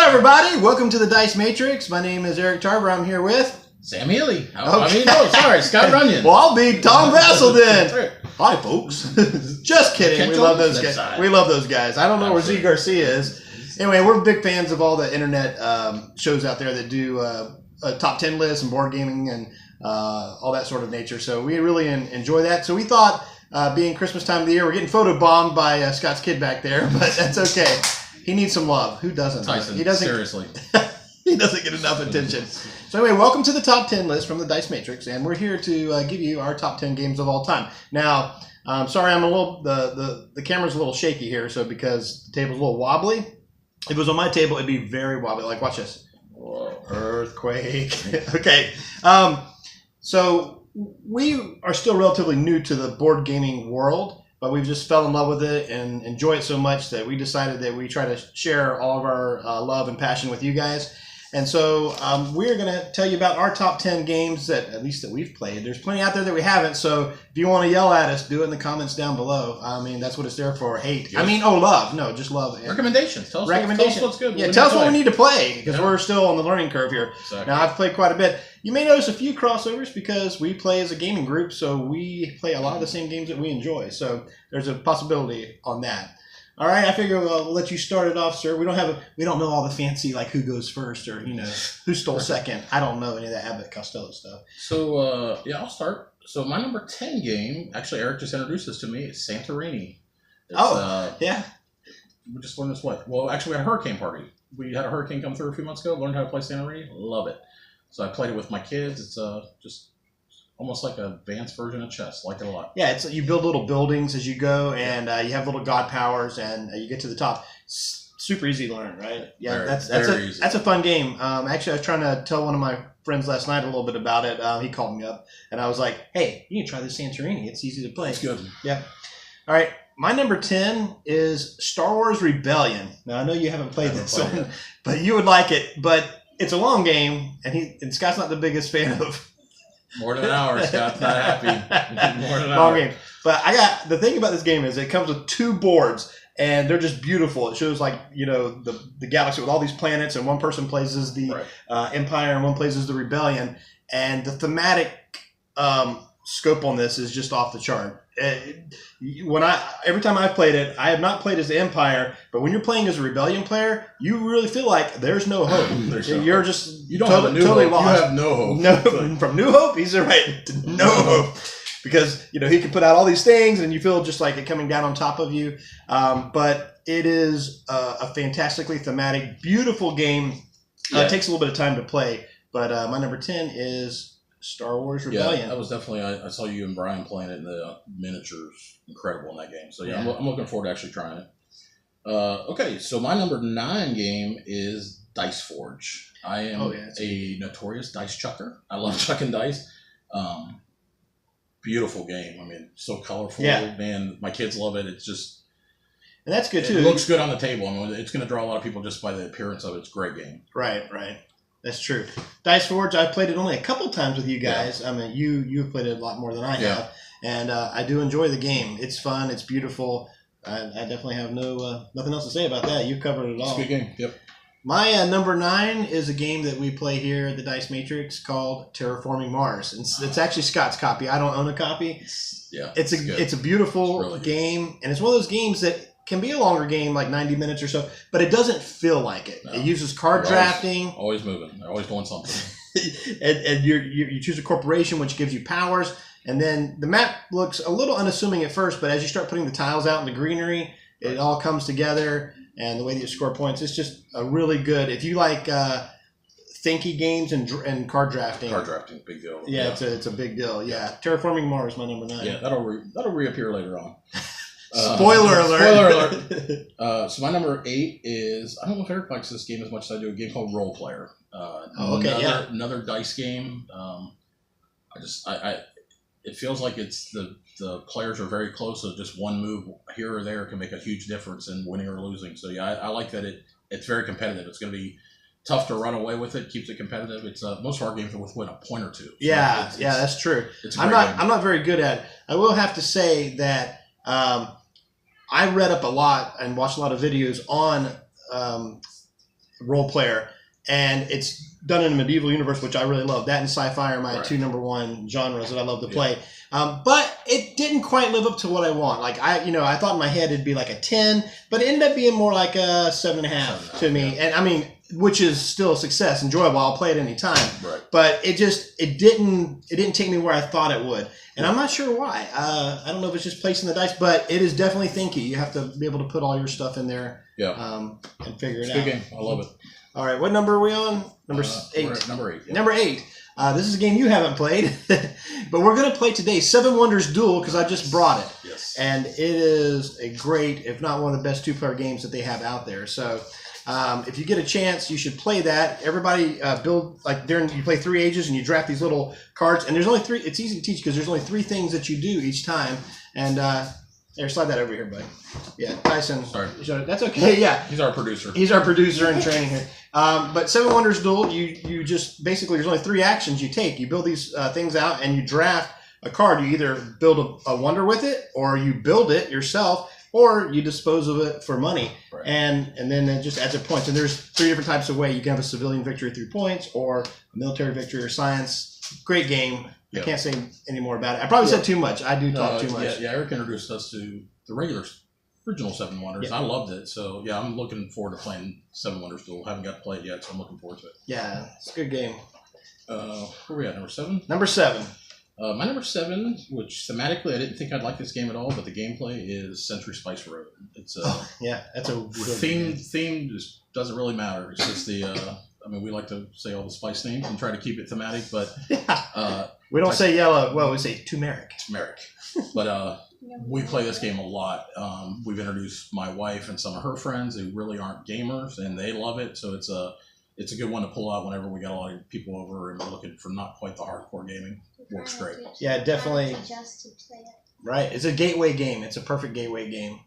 everybody. Welcome to the Dice Matrix. My name is Eric Tarver. I'm here with... Sam Healy. Scott Runyon. Well, I'll be Tom Vassell then. Hi, folks. Just kidding. We love those guys. We love those guys. I don't know where Z Garcia is. Anyway, we're big fans of all the internet shows out there that do top 10 lists and board gaming and all that sort of nature. So we really enjoy that. So we thought, being Christmas time of the year, we're getting photobombed by Scott's kid back there, but that's okay. He needs some love. Who doesn't? Tyson, he doesn't. Seriously. He doesn't get enough attention. So anyway, welcome to the top 10 list from the Dice Matrix, and we're here to give you our top 10 games of all time. Now, sorry, I'm a little the camera's a little shaky here, so because the table's a little wobbly. If it was on my table, it'd be very wobbly. Like, watch this. Whoa. Earthquake. Okay. So we are still relatively new to the board gaming world, but we've just fell in love with it and enjoy it so much that we decided that we try to share all of our love and passion with you guys. And so we're going to tell you about our top 10 games that at least that we've played. There's plenty out there that we haven't, so if you want to yell at us, do it in the comments down below. I mean, that's what it's there for. Hate. Yes. I mean, love. No, just love. Recommendations. Tell us what's good. Yeah, tell us what we need to play, because we're still on the learning curve here. Exactly. Now, I've played quite a bit. You may notice a few crossovers because we play as a gaming group, so we play a lot of the same games that we enjoy. So there's a possibility on that. All right, I figure we'll let you start it off, sir. We don't know all the fancy like who goes first or who stole second. I don't know any of that Abbott Costello stuff. So yeah, I'll start. So my number 10 game, actually Eric just introduced this to me. It's Santorini. Yeah. We just learned this well, actually we had a hurricane party. We had a hurricane come through a few months ago. Learned how to play Santorini. Love it. So I played it with my kids. It's just almost like an advanced version of chess. Like it a lot. Yeah, you build little buildings as you go, and you have little god powers, and you get to the top. Super easy to learn, right? Yeah, that's a fun game. Actually, I was trying to tell one of my friends last night a little bit about it. He called me up, and I was like, "Hey, you can try this Santorini. It's easy to play." It's good. Yeah. All right. My number 10 is Star Wars Rebellion. Now I know you haven't played this one, but you would like it. But it's a long game, and Scott's not the biggest fan of. More than an hour, Scott's not happy. More than an long hour. Game. But the thing about this game is it comes with 2 boards, and they're just beautiful. It shows like the galaxy with all these planets, and one person plays as the Empire, and one plays as the Rebellion, and the thematic scope on this is just off the chart. Every time I've played it, I have not played as the Empire, but when you're playing as a Rebellion player, you really feel like there's no hope. You're just totally lost. You have no hope. No, from New Hope, he's right to no hope, because he can put out all these things, and you feel just like it coming down on top of you. But it is a fantastically thematic, beautiful game. It takes a little bit of time to play, but my number 10 is Star Wars Rebellion. Yeah, that was definitely. I saw you and Brian playing it, and the miniatures incredible in that game. So yeah, I'm looking forward to actually trying it. Okay, so my number 9 game is Dice Forge. I am a notorious dice chucker. I love chucking dice. Beautiful game. I mean, so colorful. Yeah. Man, my kids love it. It's just. And that's good too. It looks good on the table. I mean, it's going to draw a lot of people just by the appearance of it. It's a great game. Right. That's true. Dice Forge, I've played it only a couple times with you guys. Yeah. I mean, you've played it a lot more than I have, and I do enjoy the game. It's fun. It's beautiful. I definitely have nothing else to say about that. You've covered it all. It's a good game. Yep. My number 9 is a game that we play here at the Dice Matrix called Terraforming Mars. It's actually Scott's copy. I don't own a copy. It's a beautiful game, and it's one of those games that can be a longer game, like 90 minutes or so, but it doesn't feel like it. No. It uses card drafting. Always moving. They're always doing something. and you choose a corporation, which gives you powers. And then the map looks a little unassuming at first, but as you start putting the tiles out in the greenery, it all comes together. And the way that you score points, it's just a really good. If you like thinky games and card drafting. Card drafting, big deal. Yeah, it's a big deal. Yeah, Terraforming Mars, my number 9. Yeah, that'll reappear later on. Spoiler alert. So my number 8 is, I don't know if Eric likes this game as much as I do, a game called Roll Player. Another dice game. It feels like it's the players are very close, so just one move here or there can make a huge difference in winning or losing. So yeah, I like that it's very competitive. It's going to be tough to run away with it. Keeps it competitive. It's most of our games are within a point or two. So yeah, that's true. I'm not very good at it. I will have to say that I read up a lot and watched a lot of videos on role player, and it's done in a medieval universe, which I really love. That and sci-fi are my Right. 2 number 1 genres that I love to play. But it didn't quite live up to what I want. Like I thought in my head it'd be like a 10, but it ended up being more like a 7.5 to me. Yeah. And I mean, which is still a success, enjoyable. I'll play it anytime. Right. But it didn't take me where I thought it would, and I'm not sure why. I don't know if it's just placing the dice, but it is definitely thinky. You have to be able to put all your stuff in there, and figure It's it a out. good game. I love it. All right, what number are we on? Number 8. We're at number 8. Yeah. Number 8. This is a game you haven't played, but we're going to play today. Seven Wonders Duel because I just brought it, Yes. and it is a great, if not one of the best 2-player games that they have out there. So. If you get a chance, you should play that. Everybody build you play 3 ages and you draft these little cards. And there's only 3. It's easy to teach because there's only 3 things that you do each time. And here, slide that over here, buddy. Yeah, Tyson. Sorry. That's okay. Yeah, He's our producer. he's our producer in training here. But Seven Wonders Duel, you just basically there's only 3 actions you take. You build these things out and you draft a card. You either build a wonder with it, or you build it yourself, or you dispose of it for money. Right. And then it just adds up points. And there's 3 different types of way. You can have a civilian victory through points, or a military victory, or science. Great game. Yeah. I can't say any more about it. I probably said too much. I do talk too much. Yeah, Eric introduced us to the original Seven Wonders. Yeah. I loved it. So, yeah, I'm looking forward to playing Seven Wonders Duel. Haven't got to play it yet, so I'm looking forward to it. Yeah, it's a good game. Where are we at? Number 7? Number 7. My number 7, which thematically I didn't think I'd like this game at all, but the gameplay is Century Spice Road. It's Yeah, that's a real theme just doesn't really matter. It's just the we like to say all the spice names and try to keep it thematic, but we don't say yellow. Well, we say turmeric. turmeric. But we play this game a lot. We've introduced my wife and some of her friends who really aren't gamers, and they love it. So it's a good one to pull out whenever we got a lot of people over and we're looking for not quite the hardcore gaming. Works great. Yeah, definitely. Just to play it. Right. It's a gateway game. It's a perfect gateway game.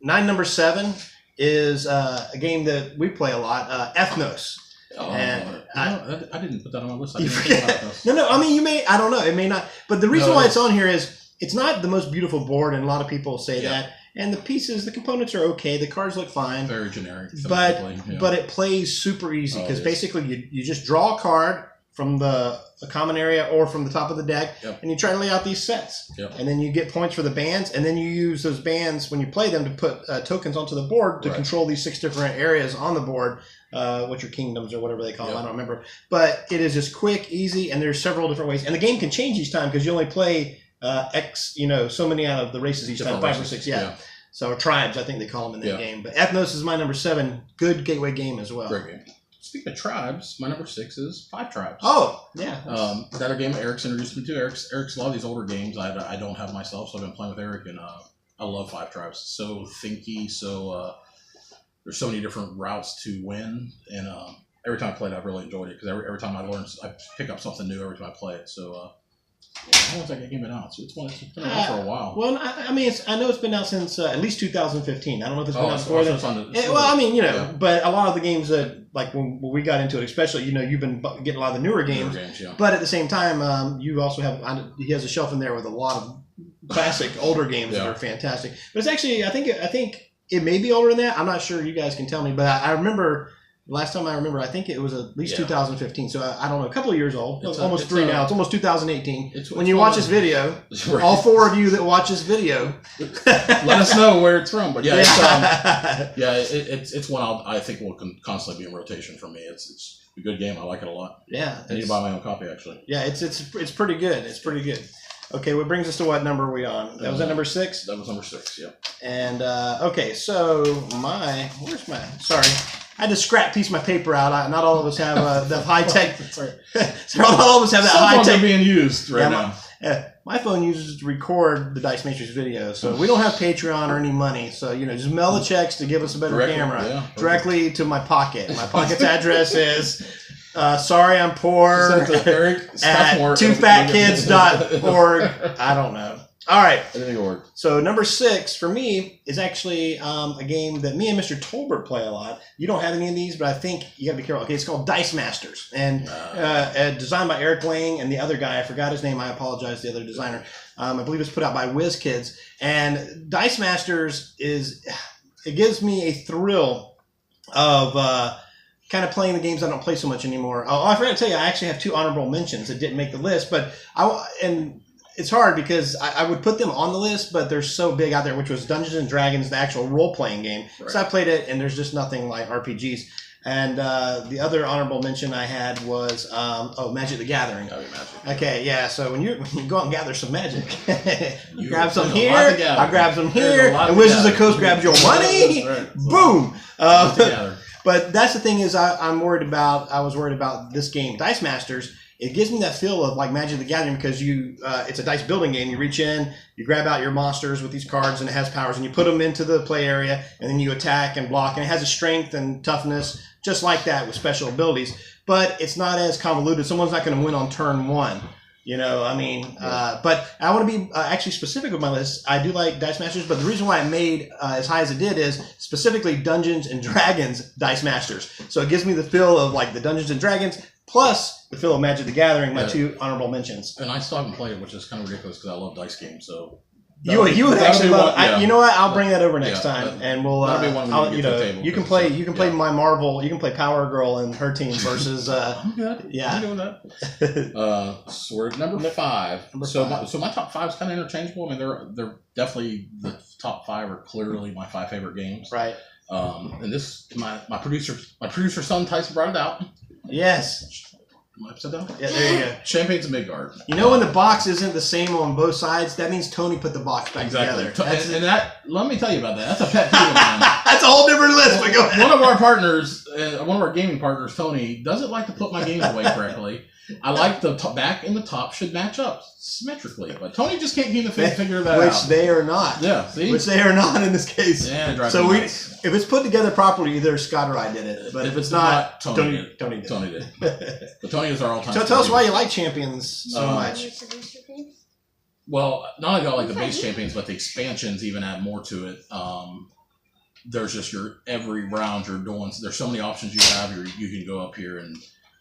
Number 7 is a game that we play a lot, Ethnos. And I didn't put that on my list. I You didn't think forget. about this. No, I mean, you may, I don't know, it may not. But the reason No, why it it's on here is it's not the most beautiful board, and a lot of people say Yeah. that. And the pieces, the components are okay. The cards look fine. Very generic. But thematically, yeah. but it plays super easy Oh, because it is. basically you just draw a card from the common area or from the top of the deck, Yep. and you try to lay out these sets. Yep. And then you get points for the bands, and then you use those bands when you play them to put tokens onto the board to Right. control these 6 different areas on the board, which are kingdoms or whatever they call them. Yep. I don't remember. But it is just quick, easy, and there's several different ways. And the game can change each time because you only play so many out of the races each Different time, 5 or races, 6, yeah. So tribes, I think they call them in that Yeah. game. But Ethnos is my number 7. Good gateway game as well. Great game. Speaking of tribes, my number 6 is 5 Tribes. Oh, yeah. That a game Eric's introduced me to. Eric's a lot of these older games I don't have myself, so I've been playing with Eric, and I love 5 Tribes. It's so thinky, so there's so many different routes to win, and every time I played, I've really enjoyed it because every time I pick up something new every time I play it. So how long's that game been out? So it's been out for a while. Well, I mean, I know it's been out since at least 2015. I don't know if it's been out before so then. it's on the, Well, I mean, yeah. but a lot of the games that, like when we got into it, especially, you've been getting a lot of the newer games. yeah. But at the same time, you also have, he has a shelf in there with a lot of classic older games that Yeah. are fantastic. But it's actually, I think it may be older than that. I'm not sure. You guys can tell me. But I remember, last time I remember, I think it was at least Yeah. 2015. So I don't know, a couple of years old. It's almost it's 3 now. It's almost 2018. It's When you one watch of this video, Right. all 4 of you that watch this video, Let us know where it's from. But yeah, yeah. it's one I think will constantly be in rotation for me. It's a good game. I like it a lot. Yeah, I need to buy my own copy actually. yeah, it's pretty good. It's pretty good. Okay, what brings us to what number are we on? That was at number 6. That was number 6. Yeah. And okay, so where's my? Sorry, I had to scrap piece of my paper out. Not all of us have the high tech. So not all of us have that Cell high phones are tech. being used right Yeah, now. My phone uses it to record the Dice Matrix video, so we don't have Patreon or any money. So just mail the checks to give us a better Directly, camera yeah. directly to my pocket. My pocket's address is. Sorry, I'm poor. Send it to Eric At Staffmore. twofatkids.org. I don't know. All right. Anything will work. So number 6 for me is actually a game that me and Mr. Tolbert play a lot. You don't have any of these, but I think you got to be careful. Okay, it's called Dice Masters, and designed by Eric Lang and the other guy. I forgot his name. I apologize. The other designer. I believe it's put out by WizKids. And Dice Masters it gives me a thrill of kind of playing the games I don't play so much anymore. Oh, I forgot to tell you, I actually have 2 honorable mentions that didn't make the list, but and it's hard because I would put them on the list, but they're so big out there, which was Dungeons and Dragons, the actual role-playing game. Right. So I played it, and there's just nothing like RPGs. And the other honorable mention I had was Magic the Gathering. Oh, Magic. Okay, yeah. So when you go out and gather some magic, you grab some here, I grab some here, and Wizards of the Coast grabs your money. Right. Boom. But that's the thing is I was worried about this game, Dice Masters. It gives me that feel of like Magic the Gathering because it's a dice building game. You reach in, you grab out your monsters with these cards, and it has powers, and you put them into the play area, and then you attack and block, and it has a strength and toughness just like that with special abilities. But it's not as convoluted. Someone's not going to win on turn 1. But I want to be actually specific with my list. I do like Dice Masters, but the reason why it made as high as it did is specifically Dungeons and Dragons Dice Masters. So it gives me the feel of like the Dungeons and Dragons plus the feel of Magic the Gathering, my 2 honorable mentions. And I still haven't played it, which is kind of ridiculous because I love dice games. So you would actually love. You know what? I'll bring that over next time, and we'll. That'll be one we table. You can play. You can play my Marvel. You can play Power Girl and her team versus. I'm good. Yeah, I'm doing that. So we're at number 5. So my top 5 is kind of interchangeable. I mean, they're definitely the top 5 are clearly my 5 favorite games. Right. And this my producer son Tyson brought it out. Yes. Am I upside down? Yeah, there you go. Champagne's a Midgard. You know when the box isn't the same on both sides, that means Tony put the box back together. And that, let me tell you about that. That's a pet peeve of mine. That's a whole different list, but go ahead. One of our partners, one of our gaming partners, Tony, doesn't like to put my games away correctly. I like the back and the top should match up symmetrically, but Tony just can't figure that out. Which they are not. Yeah, see? Which they are not in this case. Yeah, it drives so me nuts. If it's put together properly, either Scott or I did it. But if it's not, Tony did. Tony did. But Tony is our all-time. So tell us why you like Champions so much. Well, not only do I like the base Champions, but the expansions even add more to it. There's just every round you're doing. There's so many options you have. You can go up here and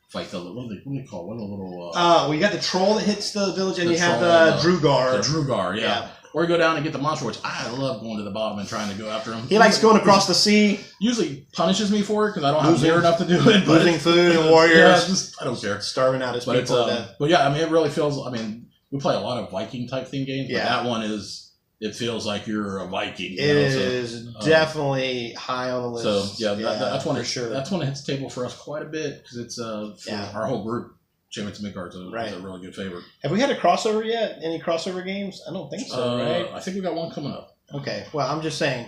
fight the what do they call it? What a little. Well, you got the troll that hits the village, and you have the Drugar. The Drugar, yeah. Or you go down and get the monster, which I love going to the bottom and trying to go after him. He likes going across the sea. Usually punishes me for it because I don't have near enough to do it. Losing food and warriors. Yeah, I don't care. Starving out his people. But yeah, I mean, it really feels. I mean, we play a lot of Viking type theme games, but that one is. It feels like you're a Viking. It is definitely high on the list. So yeah, that's one. Sure. That's one that hits the table for us quite a bit because it's for our whole group. Champions of Midgard is a really good favorite. Have we had a crossover yet? Any crossover games? I don't think so, right? I think we got one coming up. Okay. Well, I'm just saying.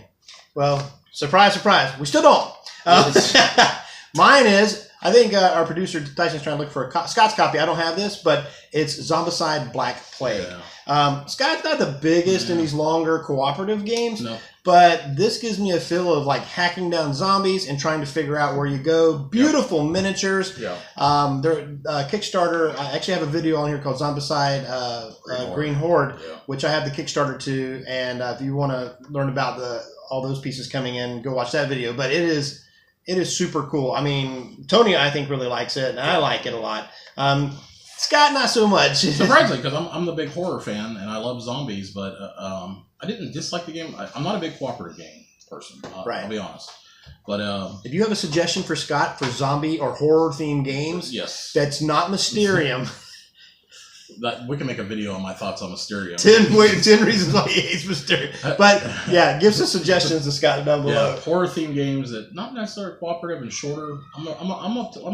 Well, surprise, surprise. We still don't. Mine is, I think our producer Tyson's trying to look for a Scott's copy. I don't have this, but it's Zombicide Black Plague. Yeah. Scott's not the biggest in these longer cooperative games, but this gives me a feel of like hacking down zombies and trying to figure out where you go. Beautiful miniatures. Yeah. Kickstarter. I actually have a video on here called Zombicide Green Horde, which I have the Kickstarter to. And if you want to learn about all those pieces coming in, go watch that video. But it is super cool. I mean, Tony, I think, really likes it, and I like it a lot. Scott, not so much. Surprisingly, because I'm the big horror fan, and I love zombies, but I didn't dislike the game. I'm not a big cooperative game person, I'll be honest. But if you have a suggestion for Scott for zombie or horror-themed games that's not Mysterium... we can make a video on my thoughts on Mysterium. 10 reasons why he hates Mysterium. But yeah, give some suggestions to Scott down below. Yeah, horror themed games that not necessarily cooperative and shorter. I'm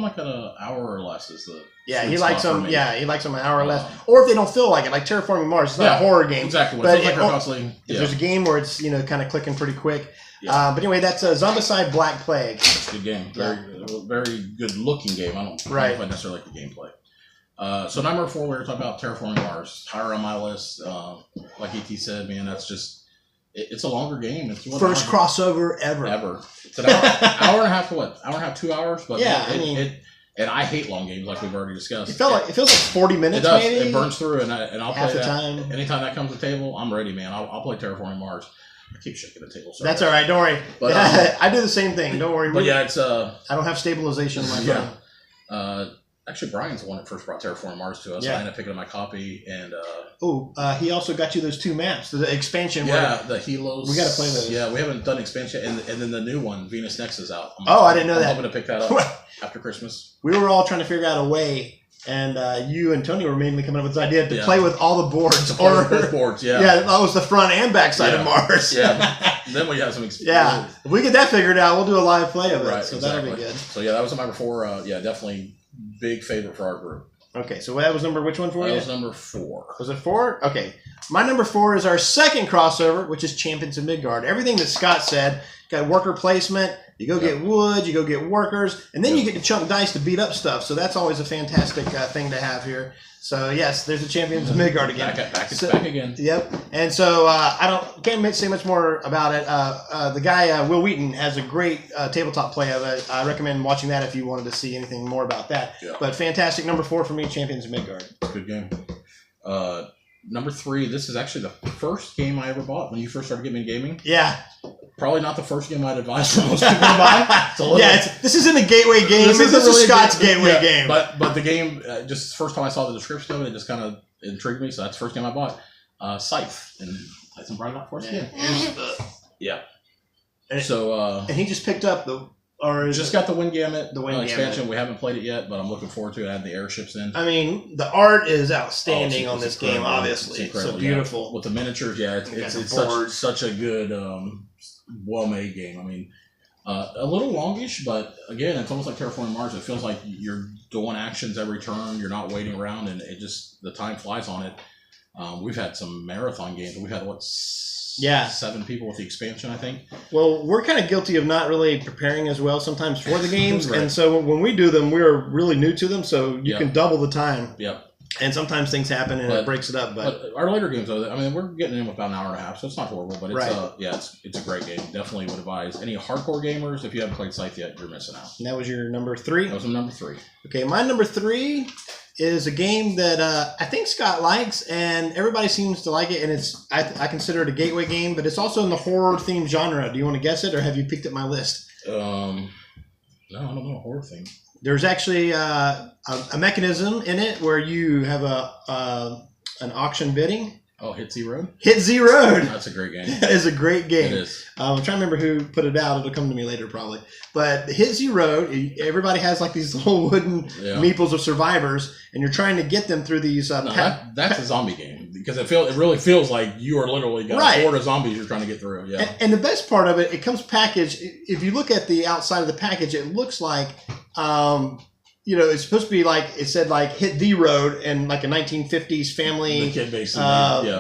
like at an hour or less is the he likes them. Yeah, he likes them an hour or less. Or if they don't feel like it, like Terraforming Mars, it's not a horror game. Exactly. But if there's a game where it's kind of clicking pretty quick. Yeah. But anyway, that's Zombicide Black Plague. It's a good game. Very good looking game. I don't know if I necessarily like the gameplay. So number 4, we were talking about Terraforming Mars. Higher on my list. Like ET said, man, that's just it's a longer game. It's first crossover ever. It's an hour and a half to what? Hour and a half, 2 hours. But and I hate long games, like we've already discussed. It feels like 40 minutes. It does. Maybe? It burns through, and I'll half play the that. Time. Anytime that comes to the table, I'm ready, man. I'll play Terraforming Mars. I keep shaking the table. Sorry. That's all right. Don't worry. But, I do the same thing. Don't worry. But yeah, it's I don't have stabilization on my phone. Actually, Brian's the one that first brought Terraforming Mars to us. Yeah. I ended up picking up my copy, and he also got you those 2 maps, the expansion. yeah, the Helos. We got to play those. Yeah, we haven't done expansion, and then the new one, Venus Next, is out. I didn't know that. I'm hoping to pick that up after Christmas. We were all trying to figure out a way, and you and Tony were mainly coming up with this idea to Yeah. play with all the boards. To play with both boards, yeah. Yeah, that was the front and back side Yeah. of Mars. Yeah. Then we have some experience. Yeah, if we get that figured out, we'll do a live play of it. Right, So exactly. that'll be good. So yeah, that was my number 4. Yeah, definitely big favorite for our group. Okay, so that was which one for That you? was number 4. Was it 4? Okay. My number 4 is our second crossover, which is Champions of Midgard. Everything that Scott said, got worker placement, you go get wood, you go get workers, and then you get to chunk dice to beat up stuff. So that's always a fantastic thing to have here. So yes, there's the Champions of Midgard again. Back again. Yep. And so can't say much more about it. The guy Will Wheaton has a great tabletop play of it. I recommend watching that if you wanted to see anything more about that. Yeah. But fantastic number 4 for me, Champions of Midgard. Good game. Number 3. This is actually the first game I ever bought when you first started getting me gaming. Yeah. Probably not the first game I'd advise for most people to buy. This isn't a gateway game. This is Scott's gateway game. But the game, just the first time I saw the description of it, it just kind of intrigued me. So that's the first game I bought. Scythe. And I think Brian got for us again. Yeah. And he just picked up just got the Windgamut expansion. Gamut. We haven't played it yet, but I'm looking forward to it. I had the airships in. I mean, the art is outstanding on this game, incredible. obviously. It's so yeah. beautiful. With the miniatures, yeah, it's such a good, well-made game. I mean, a little longish, but again, it's almost like Terraforming Mars. It feels like you're doing actions every turn. You're not waiting around, and the time flies on it. We've had some marathon games. We've had 7 people with the expansion, I think. Well, we're kind of guilty of not really preparing as well sometimes for the games, Right. and so when we do them, we're really new to them, so you can double the time. Yep. And sometimes things happen and it breaks it up. But our later games, though, I mean, we're getting in with about an hour and a half, so it's not horrible. But it's it's a great game. Definitely would advise any hardcore gamers. If you haven't played Scythe yet, you're missing out. And that was your number 3. That was my number 3. Okay, my number 3 is a game that I think Scott likes, and everybody seems to like it. And it's I consider it a gateway game, but it's also in the horror themed genre. Do you want to guess it, or have you picked up my list? No, I don't know, a horror thing. There's actually a mechanism in it where you have an auction bidding. Oh, Hit Z Road? Hit Z Road. That's a great game. That is a great game. It is. I'm trying to remember who put it out. It'll come to me later probably. But Hit Z Road, everybody has like these little wooden meeples of survivors, and you're trying to get them through these... that's a zombie game, because it really feels like you are literally got a horde of zombies you're trying to get through. Yeah. And the best part of it, it comes packaged. If you look at the outside of the package, it looks like... it's supposed to be like it said, like Hit the Road and like a 1950s family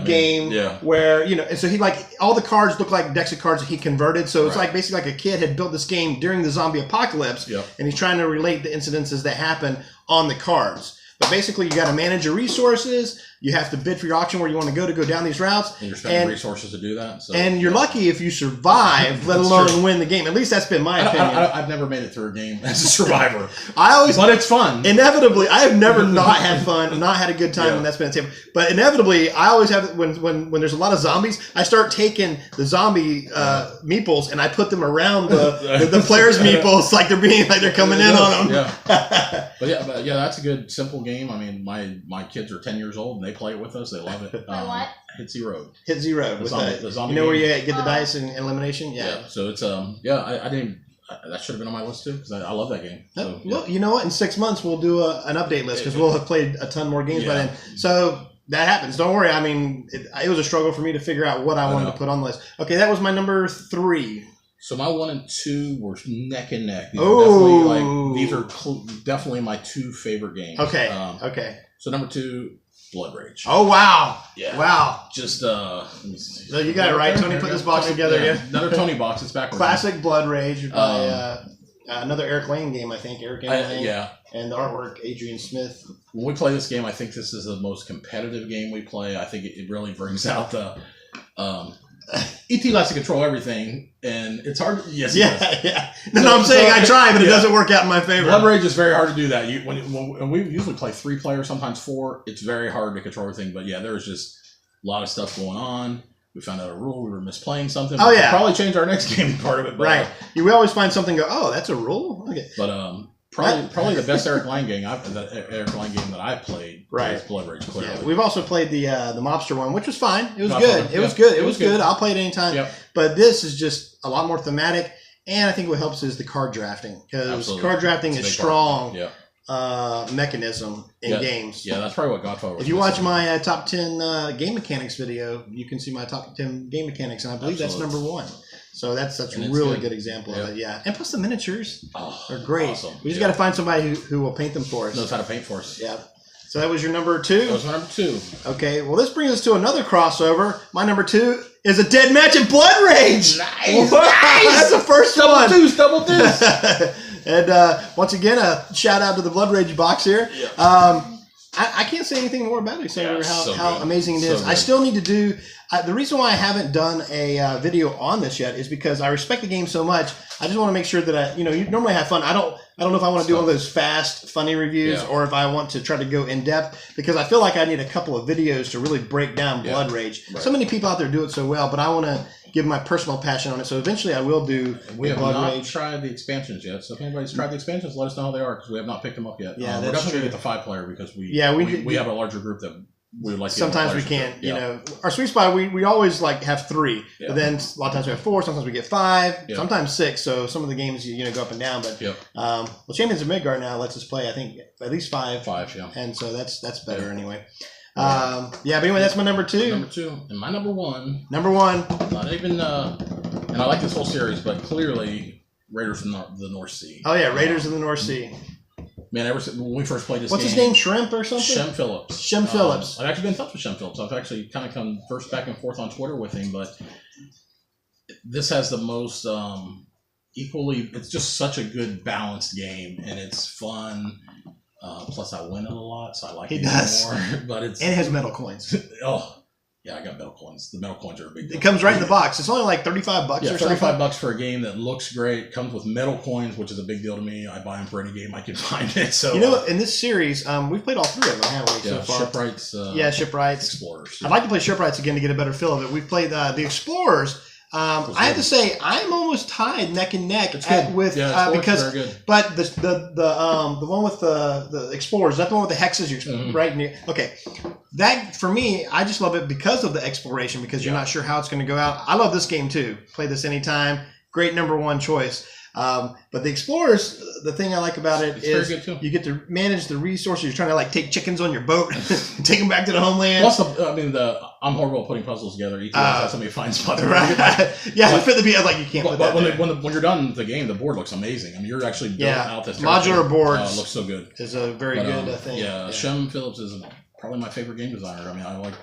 game where and so he all the cards look like decks of cards that he converted. So it's like basically like a kid had built this game during the zombie apocalypse, and he's trying to relate the incidences that happen on the cards. But basically, you got to manage your resources. You have to bid for your auction where you want to go down these routes. And you're spending resources to do that. So, and you're lucky if you survive, let alone win the game. At least that's been my opinion. I've never made it through a game as a survivor. But it's fun. Inevitably, I have never not had fun, not had a good time when that's been a table. But inevitably, I always have when there's a lot of zombies, I start taking the zombie meeples and I put them around the players' meeples like they're coming in on them. Yeah. But that's a good simple game. I mean, my kids are 10 years old and they play it with us. They love it. What? Hit Z Road. Hit Z Road. The zombie where you get the dice and elimination? Yeah. So it's I didn't. That should have been on my list too, because I love that game. So, well, you know what? In 6 months we'll do an update list because we'll have played a ton more games by then. So that happens. Don't worry. I mean, it was a struggle for me to figure out what I wanted to put on the list. Okay, that was my number 3. So my 1 and 2 were neck and neck. These are definitely my 2 favorite games. Okay. Okay. So number 2, Blood Rage. Oh wow! Yeah. Wow. Just let me see. So you got it right. Tony put this box together. Yeah. Another Tony box. It's backwards. Classic Blood Rage by another Eric Lane game, I think. Eric Lane. Yeah. And the artwork, Adrian Smith. When we play this game, I think this is the most competitive game we play. I think it really brings out the. ET likes to control everything, and it's hard. Yes, yeah. No, I'm saying I try, but it doesn't work out in my favor. Blood Rage is very hard to do that. When we usually play 3 players, sometimes 4. It's very hard to control everything. But yeah, there's just a lot of stuff going on. We found out a rule. We were misplaying something. We'll probably change our next game part of it. But, right. We always find something. Go, oh, that's a rule. Okay. But Probably the best Eric Lang game that I've played. Right. Is Blood Rage. Clearly. Yeah, we've also played the mobster one, which was fine. It was Mobster good. one, It was yeah. good. It It was was good. good. I'll play it anytime. Yep. But this is just a lot more thematic, and I think what helps is the card drafting, because Absolutely. card drafting It's a is big strong Yeah. mechanism in Yeah. games. Yeah, that's probably what Godfather was. If you watch missing. my top 10 game mechanics video, you can see my top 10 game mechanics, and I believe Absolutely. that's number 1. So that's a And it's really good. good example of Yeah. it, yeah. And plus the miniatures Oh, are great. Awesome. We just Yeah. got to find somebody who will paint them for us. knows how to paint for us. Yeah. So that was your number 2? That was my number 2. Okay, well, this brings us to another crossover. My number 2 is a dead match at Blood Rage. Nice. That's the first one. Double deuce. And once again, a shout out to the Blood Rage box here. Yeah. I can't say anything more about it except Yeah, for so how good. amazing it So is. I good. still need to do. The reason why I haven't done a video on this yet is because I respect the game so much. I just want to make sure that you normally have fun. I don't know if I want to do one of those fast, funny reviews Yeah. or if I want to try to go in depth, because I feel like I need a couple of videos to really break down Blood Rage. Right. So many people out there do it so well, but I want to give my personal passion on it. So eventually, I will do We have Blood not Rage. tried the expansions yet, so if anybody's tried the expansions, let us know how they are, because we have not picked them up yet. Yeah, we're that's definitely true. going to get the 5-player because we we have a larger group that we would like to get more Sometimes we players can't, into. you Yeah. know, our sweet spot, we always like have 3, Yeah. but then a lot of times we have 4, sometimes we get 5, Yeah. sometimes 6. So some of the games, go up and down, but, Yep. well, Champions of Midgard now lets us play, I think, at least 5. 5, yeah. And so that's better Yeah. anyway. But anyway, that's my number 2. Number 2. And my number 1, Number 1. not even, and I like this whole series, but clearly Raiders of the North Sea. Oh yeah, Raiders of the North Sea. Man, when we first played this What's game. his name? Shrimp or something? Shem Phillips. Shem Phillips. I've actually been in touch with Shem Phillips. I've actually kind of conversed back and forth on Twitter with him, but this has the most equally. It's just such a good balanced game, and it's fun. Plus, I win it a lot, so I like He it does. more. But it's And it has metal coins. yeah, I got metal coins. The metal coins are a big deal. It comes right in the box. It's only like $35 Yeah, or something. $35 for a game that looks great. Comes with metal coins, which is a big deal to me. I buy them for any game I can find it. So In this series, we've played all 3 of them, haven't we, so far? Shipwrights. Shipwrights. Explorers. I'd like to play Shipwrights again to get a better feel of it. We've played the Explorers. I have to say, I'm almost tied neck and neck It's good. with Explorers because, are very good. but the one with the Explorers, that the one with the hexes, right near. Okay, that for me, I just love it because of the exploration, because you're not sure how it's going to go out. I love this game too. Play this anytime. Great number 1 choice. But the Explorers, the thing I like about it It's is very good, too. you get to manage the resources. You're trying to take chickens on your boat, and take them back to the homeland. Plus, I'm horrible at putting puzzles together. Each one has somebody find spots. Right. Yeah, for the I was like, you can't put that But there. when you're done with the game, the board looks amazing. I mean, you're actually building out this modular territory. boards It looks so good. is a very good thing. Yeah, Shem Phillips is probably my favorite game designer. I mean,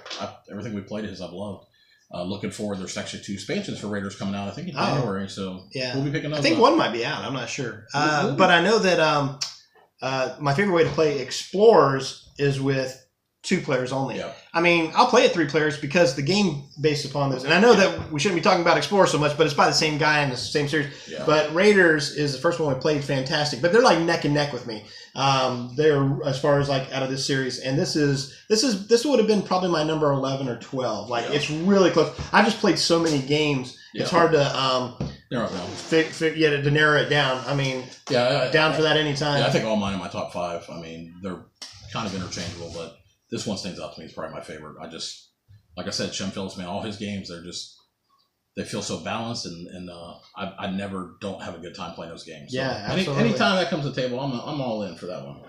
everything we played his I've loved. Looking forward, there's actually 2 expansions for Raiders coming out, I think in January. So we'll be picking those I think up. one might be out. I'm not sure. But I know that my favorite way to play Explorers is with 2 players only. Yeah. I mean, I'll play it 3 players because the game based upon those. And I know that we shouldn't be talking about Explorers so much, but it's by the same guy in the same series. Yeah. But Raiders is the first one we played, fantastic. But they're like neck and neck with me. They're as far as out of this series, and this would have been probably my number 11 or 12. It's really close. I've just played so many games. Yeah. It's hard to to narrow it down. I mean, down for that anytime. Yeah, I think all mine are my top 5. I mean, they're kind of interchangeable, but this one stands out to me. It's probably my favorite. Like I said, Shem Phillips, man, all his games, they feel so balanced, and I never don't have a good time playing those games. So absolutely. anytime that comes to the table, I'm all in for that one.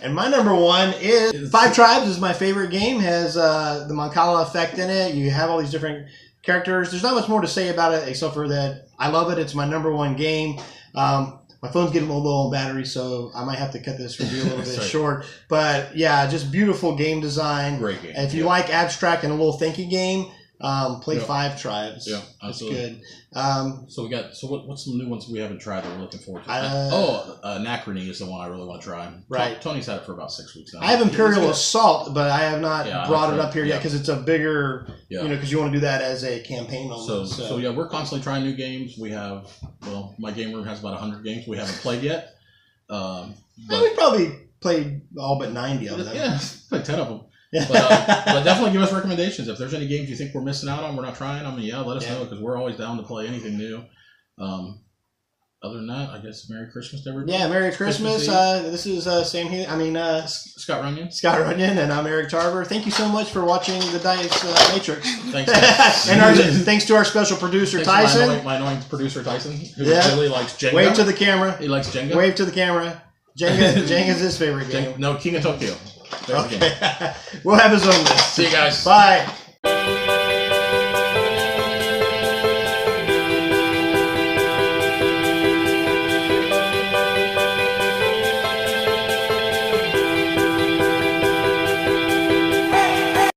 And my number 1 is Five Tribes. Is my favorite game. Has the Mancala effect in it. You have all these different characters. There's not much more to say about it except for that I love it. It's my number 1 game. My phone's getting a little low on battery, so I might have to cut this review a little bit short. But yeah, just beautiful game design. Great game. And if you like abstract and a little thinky game, play Five Tribes. Yeah, absolutely. It's good. So what's some new ones we haven't tried that we're looking forward to? Anachrony is the one I really want to try. Right. Tony's had it for about 6 weeks now. I have Imperial Assault, but I have not brought it up here yet Yeah. because it's a bigger, Yeah. because you want to do that as a campaign almost. So yeah, we're constantly trying new games. We have, my game room has about 100 games we haven't played yet. we probably played all but 90 of them. Yeah, like 10 of them. Yeah. But definitely give us recommendations. If there's any games you think we're missing out on, we're not trying. I mean, let us know, because we're always down to play anything new. other than that, I guess Merry Christmas to everybody. Yeah, Merry Christmas. This is Sam Healy. Scott Runyon. Scott Runyon, and I'm Eric Tarver. Thank you so much for watching the Dice Matrix. Thanks. And thanks to our special producer, Tyson. My annoying producer, Tyson, who Yeah. really likes Jenga. Wave to the camera. He likes Jenga. Wave to the camera. Jenga's his favorite game. No, King of Tokyo. There's the game. Okay. We'll have his own list. See you guys. Bye.